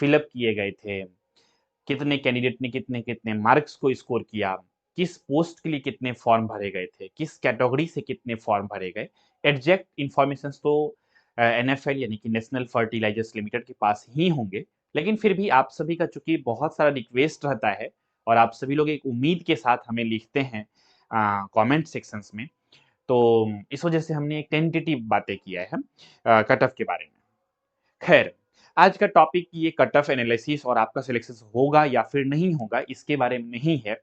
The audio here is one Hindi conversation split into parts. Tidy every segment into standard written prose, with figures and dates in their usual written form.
फिलअप किए गए थे, कितने कैंडिडेट ने कितने कितने मार्क्स को स्कोर किया, किस पोस्ट के लिए कितने फॉर्म भरे गए थे, किस कैटेगरी से कितने फॉर्म भरे गए, एग्जैक्ट इंफॉर्मेशन तो एनएफएल यानी कि नेशनल फर्टिलाइजर्स लिमिटेड के पास ही होंगे। लेकिन फिर भी आप सभी का चूंकि बहुत सारा रिक्वेस्ट रहता है और आप सभी लोग एक उम्मीद के साथ हमें लिखते हैं कमेंट सेक्शंस में, तो इस वजह से हमने एक टेंटेटिव बातें किया है कट ऑफ के बारे में। खैर, आज का टॉपिक ये कट ऑफ एनालिसिस और आपका सिलेक्शन होगा या फिर नहीं होगा इसके बारे में नहीं है।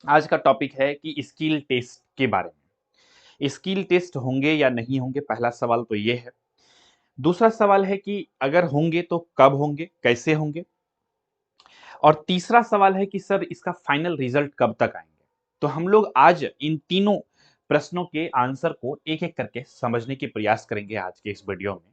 आज का टॉपिक है कि स्किल टेस्ट के बारे में। स्किल टेस्ट होंगे या नहीं होंगे, पहला सवाल तो ये है। दूसरा सवाल है कि अगर होंगे तो कब होंगे, कैसे होंगे, और तीसरा सवाल है कि सर इसका फाइनल रिजल्ट कब तक आएंगे। तो हम लोग आज इन तीनों प्रश्नों के आंसर को एक एक करके समझने की प्रयास करेंगे आज के इस वीडियो में।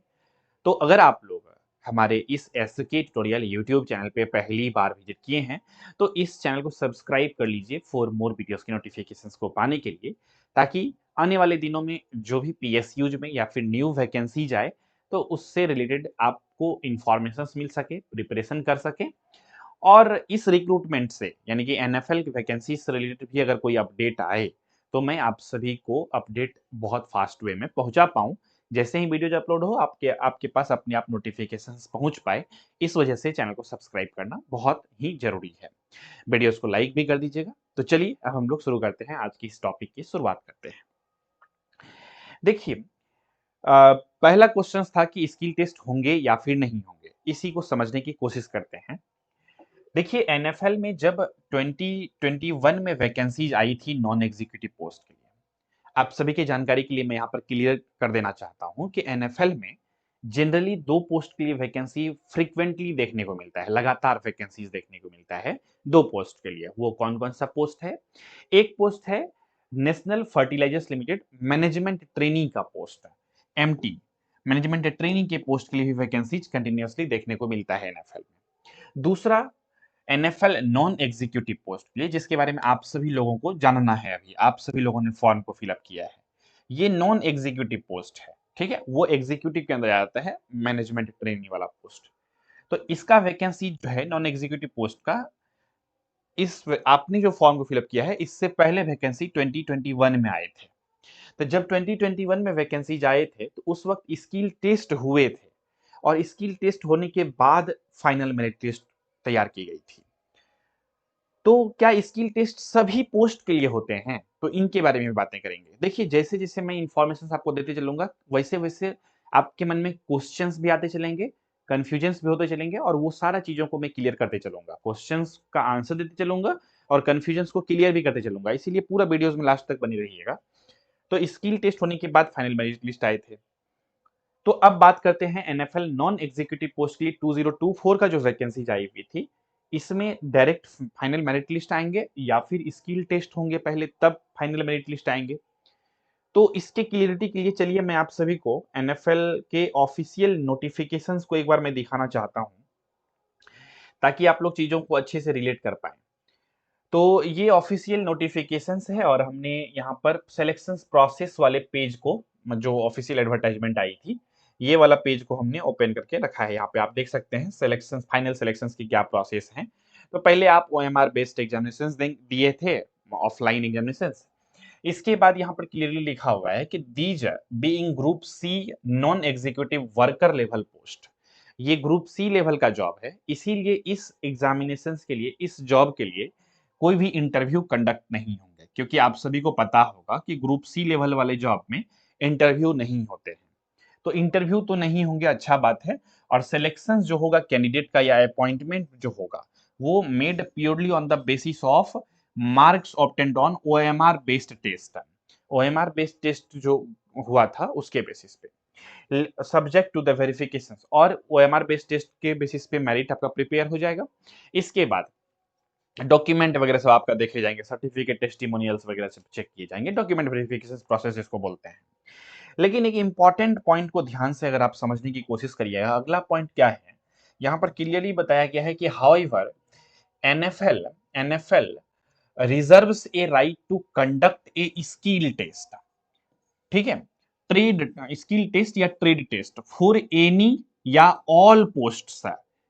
तो अगर आप लोग हमारे इस एसके ट्यूटोरियल यूट्यूब चैनल पे पहली बार विजिट किए हैं तो इस चैनल को सब्सक्राइब कर लीजिए फॉर मोर वीडियोस की नोटिफिकेशंस को पाने के लिए, ताकि आने वाले दिनों में जो भी पीएसयूज में या फिर न्यू वैकेंसी जाए तो उससे रिलेटेड आपको इंफॉर्मेशन मिल सके, प्रिपरेशन कर सके। और इस रिक्रूटमेंट से यानी कि एनएफएल की वैकेंसी से रिलेटेड भी अगर कोई अपडेट आए तो मैं आप सभी को अपडेट बहुत फास्ट वे में पहुंचा पाऊं। जैसे ही वीडियो अपलोड हो आपके आपके पास अपने आप नोटिफिकेशंस पहुंच पाए। इस वजह से चैनल को सब्सक्राइब करना बहुत ही जरूरी है। वीडियोस को लाइक भी कर दीजिएगा। तो चलिए अब हम लोग शुरू करते हैं, आज की इस टॉपिक की शुरुआत करते हैं। देखिए, पहला क्वेश्चन था कि स्किल टेस्ट होंगे या फिर नहीं होंगे, इसी को समझने की कोशिश करते हैं। देखिए, एनएफएल में जब 2021 में वैकेंसीज आई थी नॉन एग्जीक्यूटिव पोस्ट के लिए, आप सभी की जानकारी के लिए मैं यहाँ पर क्लियर कर देना चाहता हूँ कि एनएफएल में जनरली दो पोस्ट के लिए वैकेंसी फ्रीक्वेंटली देखने को मिलता है, लगातार वैकेंसीज देखने को मिलता है दो पोस्ट के लिए। वो कौन कौन सा पोस्ट है? एक पोस्ट है national fertilizers limited management training का पोस्ट है, एमटी मैनेजमेंट ट्रेनिंग के पोस्ट के लिए भी वैकेंसीज कंटिन्यूसली देखने को मिलता है एनएफएल में। दूसरा एनएफएल नॉन एग्जीक्यूटिव पोस्ट के लिए, जिसके बारे में आप सभी लोगों को जानना है, अभी आप सभी लोगों ने फॉर्म को फिलअप किया है। ये नॉन एग्जीक्यूटिव पोस्ट है, ठीक है, वो एग्जीक्यूटिव के अंदर आता है मैनेजमेंट ट्रेनिंग वाला पोस्ट। तो इसका वैकेंसी जो है नॉन एग्जीक्यूटिव पोस्ट का, इस आपने जो फॉर्म को फिलअप किया है इससे पहले वैकेंसी 2021 में आए थे। तो जब 2021 में वैकेंसीज आए थे तो उस वक्त स्किल टेस्ट हुए थे और स्किल टेस्ट होने के बाद फाइनल मेरिट लिस्ट तैयार की गई थी। तो क्या स्किल टेस्ट सभी पोस्ट के लिए होते हैं? तो इनके बारे में बातें करेंगे। देखिए, जैसे जैसे मैं इंफॉर्मेशन आपको देते चलूंगा वैसे वैसे आपके मन में क्वेश्चंस भी आते चलेंगे, कंफ्यूजन्स भी होते चलेंगे, और वो सारा चीजों को मैं क्लियर करते चलूंगा, क्वेश्चंस का आंसर देते चलूंगा और कंफ्यूजन्स को क्लियर भी करते चलूंगा। इसीलिए पूरा वीडियोस में लास्ट तक बनी रहिएगा। तो स्किल टेस्ट होने के बाद फाइनल मेरिट लिस्ट आए थे। तो अब बात करते हैं एनएफएल नॉन एग्जीक्यूटिव पोस्ट के लिए 2024 का जो वैकेंसी आई हुई थी, इसमें डायरेक्ट फाइनल मेरिट लिस्ट आएंगे या फिर स्किल टेस्ट होंगे पहले तब फाइनल मेरिट लिस्ट आएंगे। तो इसके क्लियरिटी के लिए चलिए मैं आप सभी को एनएफएल के ऑफिशियल नोटिफिकेशंस को एक बार मैं दिखाना चाहता हूं, ताकि आप लोग चीजों को अच्छे से रिलेट कर पाए। तो ये ऑफिशियल नोटिफिकेशंस है और हमने यहाँ पर सिलेक्शन प्रोसेस वाले पेज को, जो ऑफिशियल एडवर्टाइजमेंट आई थी, ये वाला पेज को हमने ओपन करके रखा है। यहाँ पे आप देख सकते हैं सिलेक्शन, फाइनल सिलेक्शंस की क्या प्रोसेस है। तो पहले आप ओएमआर बेस्ड एग्जामिनेशंस दिए थे, ऑफलाइन एग्जामिनेशंस। इसके बाद यहाँ पर क्लियरली लिखा हुआ है कि these being group C non executive worker level post, ये ग्रुप सी लेवल का जॉब है, इसीलिए इस एग्जामिनेशंस के लिए, इस जॉब के लिए कोई भी इंटरव्यू कंडक्ट नहीं होंगे, क्योंकि आप सभी को पता होगा कि ग्रुप सी लेवल वाले जॉब में इंटरव्यू नहीं होते हैं। तो इंटरव्यू तो नहीं होंगे, अच्छा बात है। और सिलेक्शन जो होगा कैंडिडेट का या अपॉइंटमेंट जो होगा वो made purely on the basis of marks obtained on OMR based test. OMR based test जो हुआ था उसके बेसिस पे, सब्जेक्ट टू द वेरिफिकेशन, और ओएमआर बेस्ड टेस्ट के बेसिस पे मेरिट आपका प्रिपेयर हो जाएगा। इसके बाद डॉक्यूमेंट वगैरह सब आपका देखे जाएंगे, सर्टिफिकेट टेस्टिमोनियल्स वगैरह सब चेक किए जाएंगे, डॉक्यूमेंट वेरिफिकेशन प्रोसेस इसको बोलते हैं। लेकिन एक इंपॉर्टेंट पॉइंट को ध्यान से अगर आप समझने की कोशिश करिएगा, अगला पॉइंट क्या है, यहाँ पर क्लियरली बताया गया है कि however NFL NFL reserves a right to conduct a skill test, ठीक है, ट्रेड स्किल टेस्ट या ट्रेड टेस्ट फॉर एनी या all posts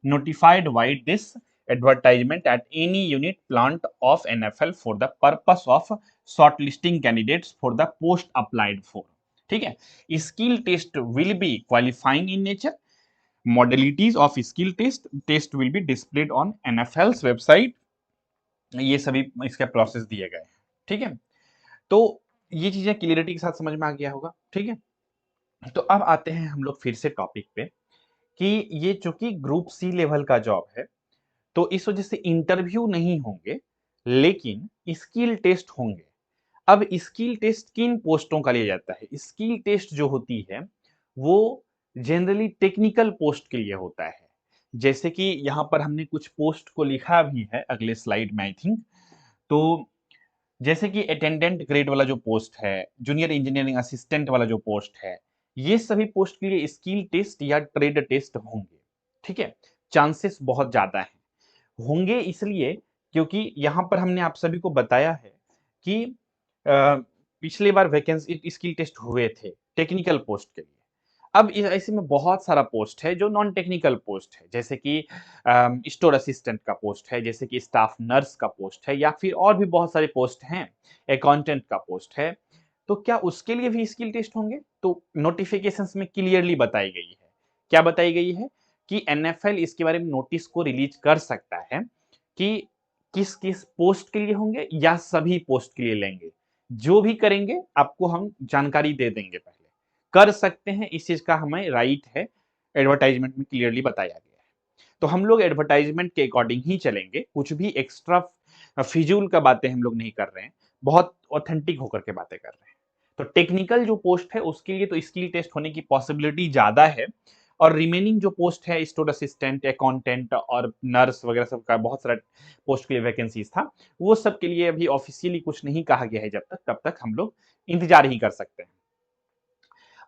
notified by this advertisement at any unit plant of NFL for the purpose of shortlisting candidates for the post applied for. ठीक है, skill test will be qualifying in nature. Modalities of skill test will be displayed on NFL's website. ये सभी इसका प्रोसेस दिए गए हैं। ठीक है, तो ये चीजें क्लियरिटी के साथ समझ में आ गया होगा। ठीक है, तो अब आते हैं हम लोग फिर से टॉपिक पे कि ये चूंकि ग्रुप सी लेवल का जॉब है, तो इस वजह से इंटरव्यू नहीं होंगे, लेकिन स्किल टेस्ट होंगे। अब स्किल टेस्ट किन पोस्टों का लिया जाता है? स्किल टेस्ट जो होती है वो जनरली टेक्निकल पोस्ट के लिए होता है। जैसे कि यहाँ पर हमने कुछ पोस्ट को लिखा भी है अगले स्लाइड में आई थिंक। तो जैसे कि अटेंडेंट ग्रेड वाला जो पोस्ट है, जूनियर इंजीनियरिंग असिस्टेंट वाला जो पोस्ट है, ये सभी पोस्ट के लिए स्किल टेस्ट या ट्रेड टेस्ट होंगे। ठीक है, चांसेस बहुत ज्यादा हैं। होंगे इसलिए क्योंकि यहाँ पर हमने आप सभी को बताया है कि पिछली बार वैकेंसी स्किल टेस्ट हुए थे टेक्निकल पोस्ट के लिए। अब ऐसे में बहुत सारा पोस्ट है जो नॉन टेक्निकल पोस्ट है, जैसे कि स्टोर असिस्टेंट का पोस्ट है, जैसे कि स्टाफ नर्स का पोस्ट है, या फिर और भी बहुत सारे पोस्ट हैं, अकाउंटेंट का पोस्ट है। तो क्या उसके लिए भी स्किल टेस्ट होंगे? तो नोटिफिकेशंस में क्लियरली बताई गई है। क्या बताई गई है? कि एनएफएल इसके बारे में नोटिस को रिलीज कर सकता है कि किस किस पोस्ट के लिए होंगे या सभी पोस्ट के लिए लेंगे। जो भी करेंगे आपको हम जानकारी दे देंगे। पहले कर सकते हैं, इस चीज का हमें राइट है, एडवर्टाइजमेंट में क्लियरली बताया गया है। तो हम लोग एडवर्टाइजमेंट के अकॉर्डिंग ही चलेंगे, कुछ भी एक्स्ट्रा फिजूल का बातें हम लोग नहीं कर रहे हैं, बहुत ऑथेंटिक होकर के बातें कर रहे हैं। तो टेक्निकल जो पोस्ट है उसके लिए तो स्किल टेस्ट होने की पॉसिबिलिटी ज्यादा है, और रिमेनिंग जो पोस्ट है स्टोर असिस्टेंट, अकाउंटेंट और नर्स वगैरह सब का बहुत सारा पोस्ट के लिए वैकेंसीज था, वो सब के लिए अभी ऑफिशियली कुछ नहीं कहा गया है। जब तक तब तक हम लोग इंतजार ही कर सकते हैं।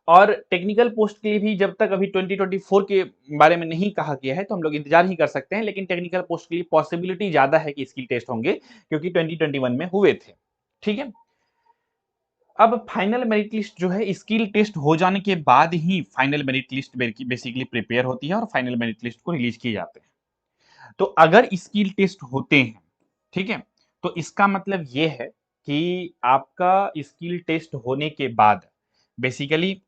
और टेक्निकल पोस्ट के लिए भी जब तक अभी 2024 के बारे में नहीं कहा गया है तो हम लोग इंतजार ही कर सकते हैं, लेकिन टेक्निकल पोस्ट के लिए पॉसिबिलिटी ज्यादा है कि स्किल टेस्ट होंगे, क्योंकि 2021 में हुए थे। ठीक है, अब फाइनल मेरिट लिस्ट जो है स्किल टेस्ट हो जाने के बाद ही final merit list basically prepare होती है और फाइनल मेरिट लिस्ट को रिलीज किए जाते हैं। तो अगर स्किल टेस्ट होते हैं, ठीक है, तो इसका मतलब ये है कि आपका स्किल टेस्ट होने के बाद बेसिकली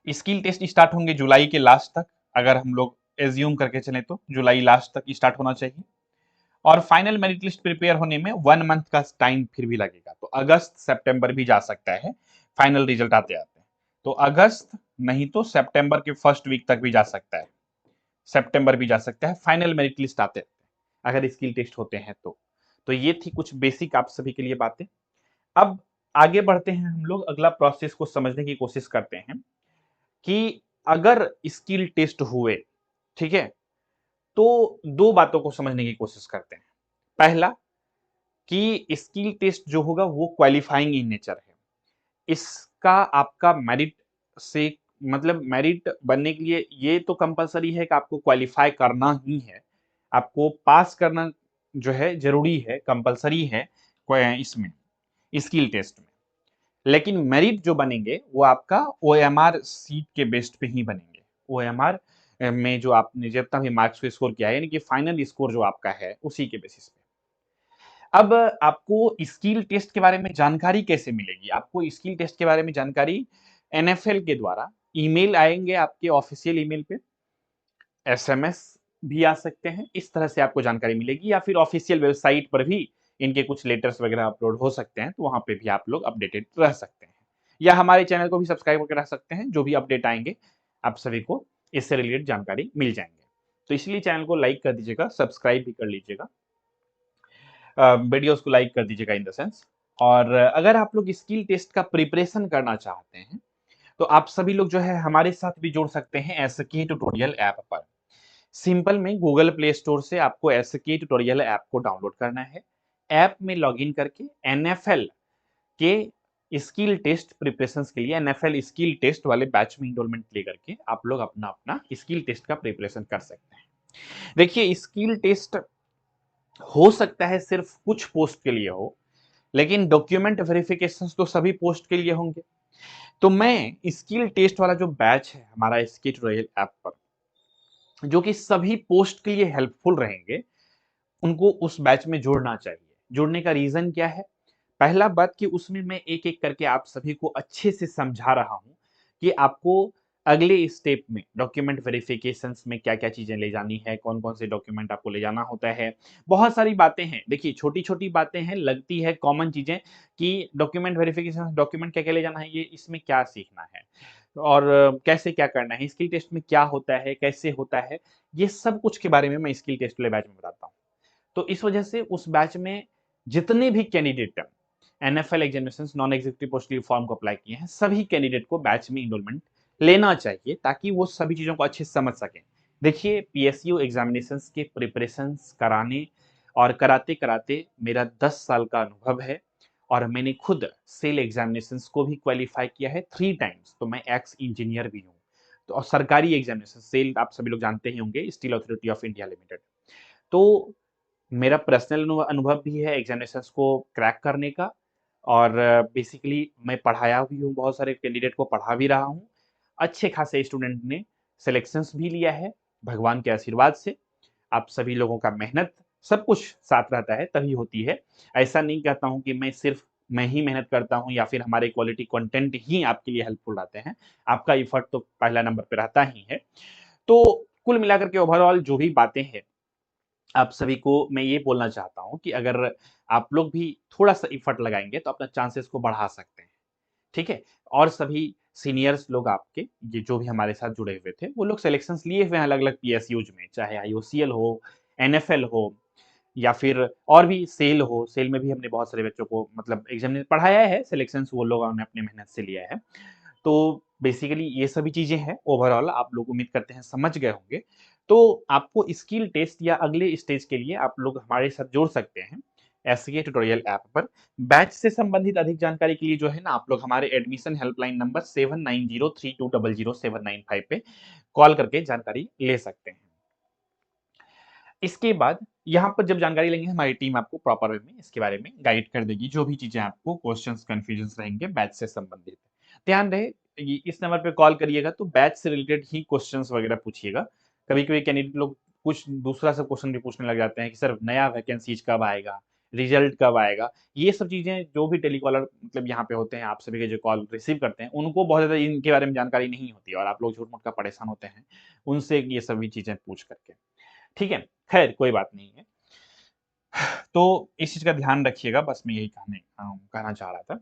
स्किल टेस्ट स्टार्ट होंगे जुलाई के लास्ट तक, अगर हम लोग एज्यूम करके चले तो जुलाई लास्ट तक स्टार्ट होना चाहिए। और फाइनल मेरिट लिस्ट प्रिपेयर होने में 1 मंथ का टाइम फिर भी लगेगा, तो अगस्त सितंबर भी जा सकता है फाइनल रिजल्ट आते आते। तो अगस्त नहीं तो सितंबर के फर्स्ट वीक तक भी जा सकता है, सितंबर भी जा सकता है फाइनल मेरिट लिस्ट आते अगर स्किल टेस्ट होते हैं तो ये थी कुछ बेसिक आप सभी के लिए बातें। अब आगे बढ़ते हैं, हम लोग अगला प्रोसेस को समझने की कोशिश करते हैं कि अगर स्किल टेस्ट हुए, ठीक है, तो दो बातों को समझने की कोशिश करते हैं। पहला कि स्किल टेस्ट जो होगा वो क्वालिफाइंग इन नेचर है। इसका आपका मेरिट से मतलब मेरिट बनने के लिए ये तो कंपलसरी है कि आपको क्वालिफाई करना ही है, आपको पास करना जो है जरूरी है, कंपलसरी है इसमें स्किल टेस्ट में। लेकिन मेरिट जो बनेंगे वो आपका ओएमआर सीट के बेस्ड पे ही बनेंगे। ओएमआर में जो आपने जितना भी मार्क्स को स्कोर किया है, यानी कि फाइनल स्कोर जो आपका है उसी के बेसिस पे। अब आपको स्किल टेस्ट के बारे में जानकारी कैसे मिलेगी? आपको स्किल टेस्ट के बारे में जानकारी एनएफएल के द्वारा ईमेल आएंगे आपके ऑफिशियल ईमेल पे, एसएमएस भी आ सकते हैं, इस तरह से आपको जानकारी मिलेगी, या फिर ऑफिशियल वेबसाइट पर भी इनके कुछ लेटर्स वगैरह अपलोड हो सकते हैं, तो वहां पे भी आप लोग अपडेटेड रह सकते हैं, या हमारे चैनल को भी सब्सक्राइब करके रख सकते हैं। जो भी अपडेट आएंगे आप सभी को इससे रिलेटेड जानकारी मिल जाएंगे। तो इसलिए चैनल को लाइक कर दीजिएगा, सब्सक्राइब भी कर लीजिएगा, वीडियोस को लाइक कर दीजिएगा इन द सेंस। और अगर आप लोग स्किल टेस्ट का प्रिपरेशन करना चाहते हैं तो आप सभी लोग जो है हमारे साथ भी जुड़ सकते हैं एसके ट्यूटोरियल ऐप पर। सिंपल में गूगल प्ले स्टोर से आपको एसके ट्यूटोरियल ऐप को डाउनलोड करना है। ऐप में लॉगिन करके एनएफएल के स्किल टेस्ट प्रिपरेशंस के लिए एनएफएल स्किल टेस्ट वाले बैच में इनरोलमेंट ले करके आप लोग अपना अपना स्किल टेस्ट का प्रिपरेशन कर सकते हैं। देखिए स्किल टेस्ट हो सकता है सिर्फ कुछ पोस्ट के लिए हो, लेकिन डॉक्यूमेंट वेरिफिकेशन तो सभी पोस्ट के लिए होंगे। तो मैं स्किल टेस्ट वाला जो बैच है हमारा एसके ट्यूटोरियल ऐप पर, जो कि सभी पोस्ट के लिए हेल्पफुल रहेंगे, उनको उस बैच में जोड़ना चाहिए। जोड़ने का रीज़न क्या है? पहला बात कि उसमें मैं एक-एक करके आप सभी को अच्छे से समझा रहा हूँ कि आपको अगले स्टेप में डॉक्यूमेंट वेरिफिकेशंस में क्या-क्या चीज़ें ले जानी है, कौन-कौन से डॉक्यूमेंट आपको ले जाना होता है। बहुत सारी बातें हैं, देखिए छोटी-छोटी बातें हैं, लगती है कॉमन चीज़ें कि डॉक्यूमेंट वेरिफिकेशन डॉक्यूमेंट क्या-क्या ले जाना है, ये इसमें क्या सीखना है और कैसे क्या करना है, स्किल टेस्ट में क्या होता है, कैसे होता है, ये सब कुछ के बारे में मैं स्किल टेस्ट वाले बैच में बताता हूँ। तो इस वजह से उस बैच में जितने भी candidate NFL examinations non executive post के लिए फॉर्म को अप्लाई किए हैं, सभी कैंडिडेट को बैच में इनरोलमेंट लेना चाहिए ताकि वो सभी चीज़ों को अच्छे से समझ सकें। देखिए, पीएसयू एग्जामिनेशंस के प्रिपरेशंस कराने और कराते-कराते मेरा 10 साल का अनुभव है और मैंने खुद सेल एग्जामिनेशंस को भी क्वालीफाई किया है 3 टाइम्स, तो मैं एक्स इंजीनियर भी हूँ। तो और सरकारी एग्जामिनेशन सेल आप सभी लोग जानते ही होंगे, steel authority of India limited. तो मेरा पर्सनल अनुभव भी है एग्जामिनेशंस को क्रैक करने का और बेसिकली मैं पढ़ाया भी हूँ, बहुत सारे कैंडिडेट को पढ़ा भी रहा हूँ। अच्छे खासे स्टूडेंट ने सिलेक्शंस भी लिया है, भगवान के आशीर्वाद से। आप सभी लोगों का मेहनत, सब कुछ साथ रहता है, तभी होती है। ऐसा नहीं कहता हूँ कि मैं ही मेहनत करता हूँ या फिर हमारे क्वालिटी कंटेंट ही आपके लिए हेल्पफुल रहते हैं। आपका एफर्ट तो पहला नंबर पे रहता ही है। तो कुल मिलाकर के ओवरऑल जो भी बातें हैं आप सभी को मैं ये बोलना चाहता हूँ कि अगर आप लोग भी थोड़ा-सा एफर्ट लगाएँगे तो अपना चांसेस को बढ़ा सकते हैं, ठीक है? और सभी सीनियर्स लोग आपके ये जो भी हमारे साथ जुड़े हुए थे, वो लोग सिलेक्शंस लिए हुए हैं अलग-अलग पीएसयूज़ में, चाहे आईओसीएल हो, एनएफएल हो या फिर और भी सेल हो, सेल में भी हमने बहुत सारे बच्चों को मतलब एग्ज़ाम में पढ़ाया है, सिलेक्शंस वो लोगों ने अपनी मेहनत से लिया है। तो बेसिकली ये सभी चीज़ें हैं, ओवरऑल आप लोग उम्मीद करते हैं समझ गए होंगे। तो आपको स्किल टेस्ट या अगले स्टेज के लिए आप लोग हमारे साथ जुड़ सकते हैं, एससीए ट्यूटोरियल ऐप पर। बैच से संबंधित अधिक जानकारी के लिए जो है ना आप लोग हमारे एडमिशन हेल्पलाइन नंबर 7903200795 पे कॉल करके जानकारी ले सकते हैं। इसके बाद यहाँ पर जब जानकारी लेंगे हमारी टीम आपको प्रॉपर वे में इसके बारे में गाइड कर देगी, जो भी चीज़ें आपको क्वेश्चंस, कन्फ्यूजन्स रहेंगे बैच से संबंधित। ध्यान रहे ये इस नंबर पे कॉल करिएगा तो बैच से रिलेटेड ही क्वेश्चंस वगैरह पूछिएगा। कभी-कभी कैंडिडेट लोग कुछ दूसरा सा क्वेश्चन भी पूछने लग जाते हैं कि सर नया वैकेंसीज़ कब आएगा? रिजल्ट कब आएगा? ये सब चीज़ें जो भी टेलीकॉलर मतलब यहाँ पे होते हैं, आप सभी के जो कॉल रिसीव करते हैं, उनको बहुत ज़्यादा इनके बारे में जानकारी नहीं होती है और आप लोग झूठ-मूठ का परेशान होते हैं, उनसे ये सभी चीज़ें पूछ कर के। ठीक है? खैर कोई बात नहीं है। तो इस चीज़ का ध्यान रखिएगा बस मैं यही कहना चाह रहा था।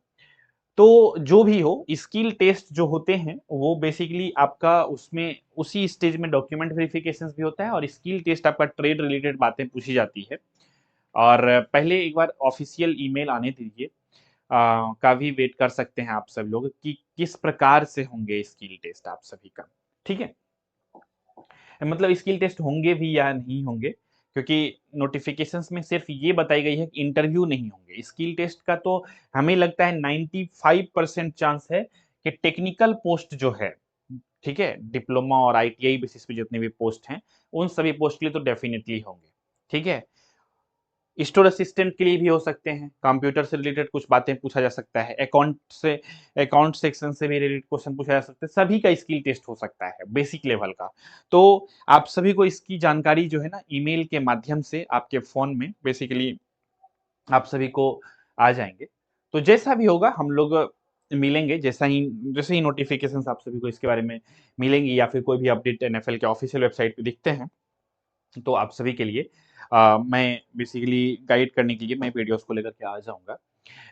तो जो भी हो स्किल टेस्ट जो होते हैं वो बेसिकली आपका उसमें उसी स्टेज में डॉक्यूमेंट वेरिफिकेशंस भी होता है और स्किल टेस्ट आपका ट्रेड रिलेटेड बातें पूछी जाती है। और पहले एक बार ऑफ़िशियल ईमेल आने दीजिए का भी वेट कर सकते हैं आप सब लोग कि किस प्रकार से होंगे स्किल टेस्ट आप सभी का। ठीक है? मतलब स्किल टेस्ट होंगे भी या नहीं होंगे क्योंकि नोटिफिकेशंस में सिर्फ ये बताई गई है कि इंटरव्यू नहीं होंगे। स्किल टेस्ट का तो हमें लगता है 95% चांस है कि टेक्निकल पोस्ट जो है, ठीक है? डिप्लोमा और आईटीआई बेसिस पे जितने भी पोस्ट हैं, उन सभी पोस्ट के लिए तो डेफिनिटली होंगे। ठीक है? स्टोर असिस्टेंट के लिए भी हो सकते हैं, कंप्यूटर से रिलेटेड कुछ बातें पूछा जा सकता है, अकाउंट सेक्शन से भी रिलेटेड क्वेश्चन पूछा जा सकता है, सभी का स्किल टेस्ट हो सकता है, बेसिक लेवल का। तो आप सभी को इसकी जानकारी जो है ना ईमेल के माध्यम से आपके फ़ोन में बेसिकली आप सभी को आ जाएँगे। तो जैसा भी होगा हम लोग मिलेंगे जैसे ही नोटिफ़िकेशंस आप सभी को इसके बारे में मिलेंगी या फिर कोई भी अपडेट एनएफएल के ऑफ़िशियल वेबसाइट पे दिखते हैं तो आप सभी के लिए मैं बेसिकली गाइड करने के लिए मैं वीडियोज़ को लेकर के आ जाऊँगा।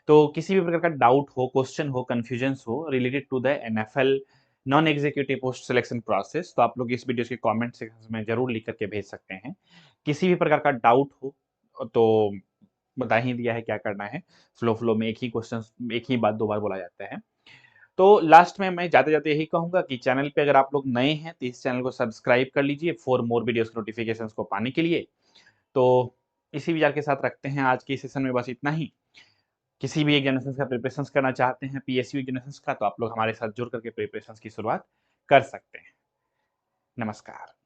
तो किसी भी प्रकार का डाउट हो, क्वेश्चन हो, कन्फ्यूजन्स हो related to the NFL non executive post selection process तो आप लोग इस वीडियो के कमेंट सेक्शन में ज़रूर लिख कर के भेज सकते हैं। किसी भी प्रकार का डाउट हो तो बता ही दिया है क्या करना है। फ्लो में एक ही बात 2 बार बोला जाता है। तो लास्ट में मैं जाते-जाते यही कहूँगा कि चैनल पे अगर आप लोग नए हैं, तो इस चैनल को सब्सक्राइब कर लीजिए फॉर मोर वीडियोज़ नोटिफ़िकेशंस को पाने के लिए। तो इसी विचार के साथ रखते हैं आज के सेशन में बस इतना ही। किसी भी एग्ज़ामिनेशंस का प्रिपरेशंस करना चाहते हैं, पीएसयू एग्ज़ामिनेशंस का, तो आप लोग हमारे साथ जुड़ करके प्रिपरेशंस की शुरुआत कर सकते हैं। नमस्कार।